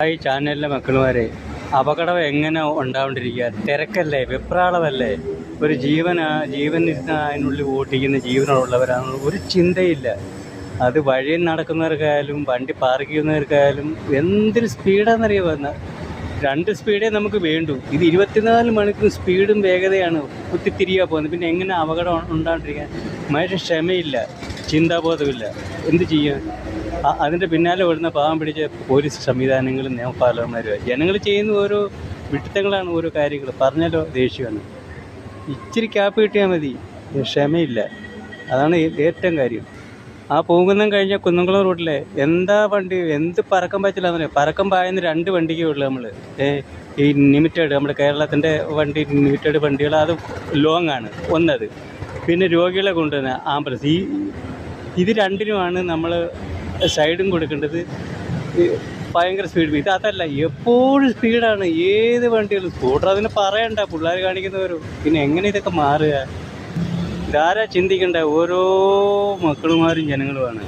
ഈ ചാനലിലെ മക്കളുമാരെ അപകടം എങ്ങനെ ഉണ്ടാവേണ്ടിരിക്കുക? തിരക്കല്ലേ, വെപ്രാളമല്ലേ? ഒരു ജീവൻ അതിനുള്ളിൽ ഓട്ടിക്കുന്ന ജീവനുള്ളവരാണ്. ഒരു ചിന്തയില്ല. അത് വഴിയിൽ നടക്കുന്നവർക്കായാലും വണ്ടി പാർക്ക് ചെയ്യുന്നവർക്കായാലും എന്തൊരു സ്പീഡാണെന്നറിയാമോ? 2 സ്പീഡേ നമുക്ക് വേണ്ടൂ. ഇത് 24 മണിക്കൂർ സ്പീഡും വേഗതയാണ് കുത്തിത്തിരിയാ പോകുന്നത്. പിന്നെ എങ്ങനെ അപകടം ഉണ്ടാണ്ടിരിക്കാൻ? മനുഷ്യ ക്ഷമയില്ല, ചിന്താബോധമില്ല. എന്ത് ചെയ്യാൻ? അതിൻ്റെ പിന്നാലെ ഓടുന്ന പാവം പിടിച്ച പോലീസ് സംവിധാനങ്ങളും നിയമപാലകന്മാരും ജനങ്ങൾ ചെയ്യുന്ന ഓരോ വിഡിത്തങ്ങളാണ്. ഓരോ കാര്യങ്ങൾ പറഞ്ഞാലോ ദേഷ്യമാണ്. ഇച്ചിരി ക്യാപ്പ് കിട്ടിയാൽ മതി, ക്ഷമയില്ല. അതാണ് ഏറ്റവും കാര്യം. ആ പൂങ്കുന്നം കഴിഞ്ഞ കുന്നംകുളം റോഡിലെ എന്താ വണ്ടി, എന്ത് പറക്കം പാച്ചില്ലാന്ന് പറക്കം പായുന്ന 2 വണ്ടിക്കേ ഉള്ളൂ. നമ്മൾ ഈ ലിമിറ്റഡ്, നമ്മുടെ കേരളത്തിൻ്റെ വണ്ടി, ലിമിറ്റഡ് വണ്ടികൾ, അത് ലോങ് ആണ് ഒന്നത്. പിന്നെ രോഗികളെ കൊണ്ടുവന്ന ആംബുലൻസ്, ഇത് രണ്ടിനുമാണ് നമ്മൾ സൈഡും കൊടുക്കേണ്ടത്. ഭയങ്കര സ്പീഡ്. ഇത് അതല്ല, എപ്പോഴും സ്പീഡാണ്. ഏത് വണ്ടികളും സ്കൂട്ടർ അതിന് പറയണ്ട, പിള്ളേർ കാണിക്കുന്നവരും. പിന്നെ എങ്ങനെ ഇതൊക്കെ മാറുക? ഇതാരാ ചിന്തിക്കേണ്ട? ഓരോ മക്കളുമാരും ജനങ്ങളുമാണ്.